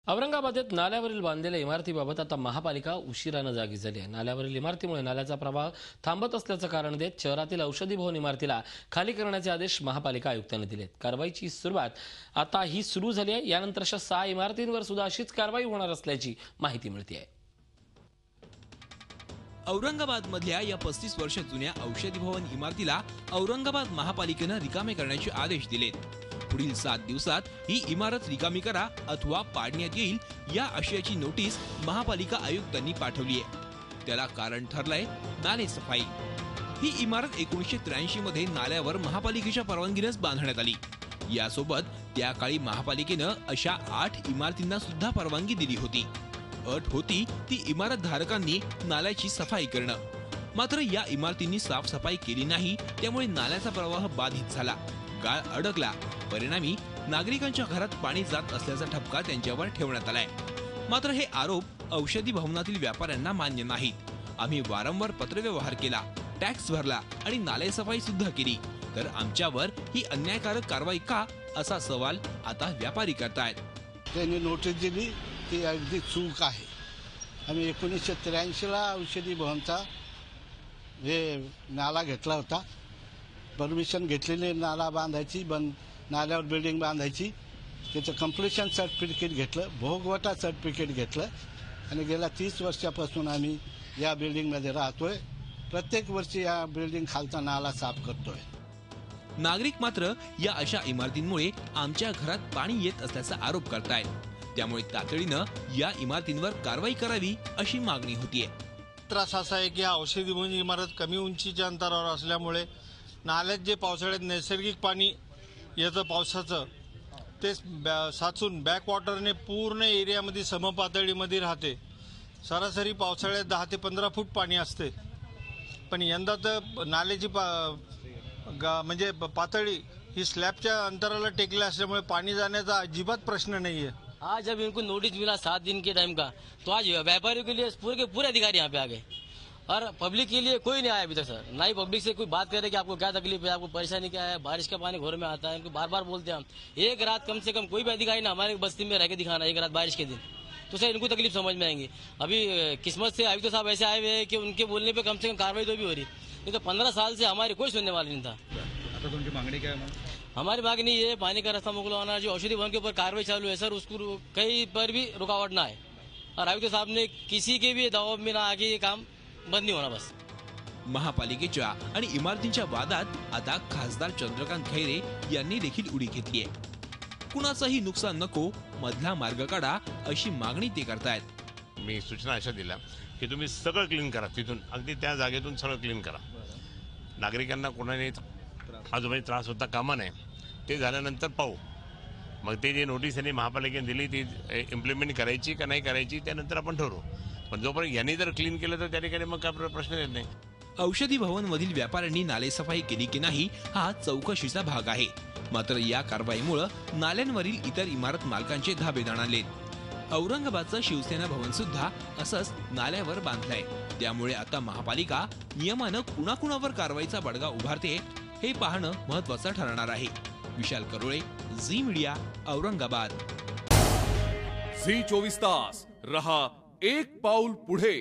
औरंगाबादेत नाल्यावरील बांधलेल्या इमारतीबाबत आता महापालिका उशिराने जागी झाली आहे। नाल्यावरील इमारतीमुळे नाल्याचा प्रवाह थांबत असल्याचं कारण देत शहरातील औषधी भवन इमारतीला खाली करण्याचे आदेश महापालिका आयुक्तांनी दिलेत। कारवाईची सुरुवात आता ही सुरू झाली आहे। यानंतर 6 इमारतींवर सुद्धा अशीच कारवाई होणार असल्याची माहिती मिळते आहे। औरंगाबाद मधल्या या 35 वर्ष जुन्या औषधी भवन इमारतीला औरंगाबाद महापालिकेने रिकामे करण्याचे आदेश दिलेत। पुढील 7 दिवसात ही इमारत रिकामी करा अथवा पाडण्यात येईल या आशयाची नोटीस महापालिका आयुक्तांनी पाठवली आहे। त्याला कारण ठरलंय नाले सफाई। ही इमारत 1983 मध्ये नाल्यावर महापालिकेच्या परवानगीनेच बांधण्यात आली। यासोबत त्या काळी महापालिकेने अशा 8 इमारतींना सुद्धा परवानगी दिली होती। अट होती ती इमारत धारकांनी नाल्याची सफाई करणं। मात्र या इमारतींनी साफसफाई केली नाही, त्यामुळे नाल्याचा प्रवाह बाधित झाला, गाळ अडकला। परिणामी नागरिकांच्या घरात पाणी जात असल्याचा ठपका त्यांच्यावर ठेवण्यात आलाय। मात्र हे आरोप औषधी भवनातील व्यापाऱ्यांना मान्य नाहीत। आम्ही वारंवार पत्रव्यवहार केला, टॅक्स भरला आणि नाले सफाई सुद्धा केली, तर आमच्यावर ही अन्यायकारक कारवाई का असा सवाल आता व्यापारी करतायत। त्यांनी नोटीस दिली ती अगदी चूक आहे। आम्ही 1983 ला औषधी भवनचा नाला घेतला होता, परमिशन घेतलेली नाला बांधायची, नाल्यावर बिल्डिंग बांधायची। त्याचं कंप्लीशन सर्टिफिकेट घेतलं, भोगवटा सर्टिफिकेट घेतलं आणि गेल्या 30 वर्षापासून आम्ही या बिल्डिंगमध्ये राहतोय। प्रत्येक वर्षी या बिल्डिंग खालचा नाला साफ करतोय। नागरिक मात्र या अशा इमारतींमुळे आमच्या घरात पाणी येत असल्याचा आरोप करतायत। त्यामुळे तातडीनं या इमारतींवर कारवाई करावी अशी मागणी होतीये। त्रास असा आहे की औषधी भवन इमारत कमी उंचीच्या अंतरावर असल्यामुळे नाल्यात जे पावसाळ्यात नैसर्गिक पाणी येतं पावसाचं, ते साचून बॅकवॉटरने पूर्ण एरियामध्ये समपातळीमध्ये राहते। सरासरी पावसाळ्यात 10 ते 15 फूट पाणी असते, पण यंदा तर नाल्याची म्हणजे पातळी ही स्लॅबच्या अंतराला टेकली असल्यामुळे पाणी जाण्याचा अजिबात प्रश्न नाहीये। आज जब इनको नोटिस मिला 7 दिन के टाइम का, तो आज व्यापारियों के लिए पूरे के पूरे अधिकारी यहाँ पे आ गए और पब्लिक के लिए कोई नहीं आया अभी तक सर। ना ही पब्लिक से कोई बात करे कि आपको क्या तकलीफ है, आपको परेशानी क्या है। बारिश का पानी घर में आता है, इनको बार बार बोलते हैं हम। एक रात कम से कम कोई भी अधिकारी ना हमारे बस्ती में रह के दिखाना एक रात बारिश के दिन, तो सर इनको तकलीफ समझ में आएंगी। अभी किस्मत से आयुक्त साहब ऐसे आए हुए हैं कि उनके बोलने पे कम से कम कार्रवाई तो भी हो रही। नहीं तो 15 साल से हमारी कोई सुनने वाला नहीं था। आता तुमची मागणी क्या है? हमारी मांगनी ये पानी का रास्ता मोकलवाना, जो औषधि भवन के ऊपर कार्रवाई चालू है सर, उसको कहीं पर भी रुकावट ना आए और आयुक्त साहब ने किसी के भी दबाव में ना आके ये काम बंद नहीं होना बस। महापालिकेच्या आणि इमारतींच्या वादात आता खासदार चंद्रकांत खैरे यांनी देखील उडी घेतली आहे। कुणाचंही नुकसान नको, मधला मार्ग काढा अशी मागणी ते करतायत। मी सूचना अशा दिल्या की तुम्ही सगळं क्लीन करा, तिथून अगदी त्या जागेतून सगळं क्लीन करा। नागरिकांना कोणाने आजूबाजूला त्रास होता कामा नये। ते झाल्यानंतर पाहू, मग ते जे नोटीस यांनी महापालिकेने दिली ती इम्प्लिमेंट करायची का नाही करायची त्यानंतर आपण ठरवू। पण जोपर्यंत यांनी जर क्लीन केलं तर त्या ठिकाणी मग काय प्रश्न येत नाही। औषधी भवन मधील व्यापाऱ्यांनी नाले सफाई केली की नाही हा चौकशीचा भाग आहे। मात्र या कारवाईमुळे नाल्यांवरील इतर इमारत मालकांचे धाबे दणाणलेत। औरंगाबादचं शिवसेना भवन सुद्धा असंच नाल्यावर बांधलंय। त्यामुळे आता महापालिका नियमानं कुणाकुणावर कारवाईचा बडगा उभारते हे पाहणं महत्त्वाचं ठरणार आहे। विशाल करोळे, झी मीडिया, औरंगाबाद। झी 24 तास रहा एक पाऊल पुढे।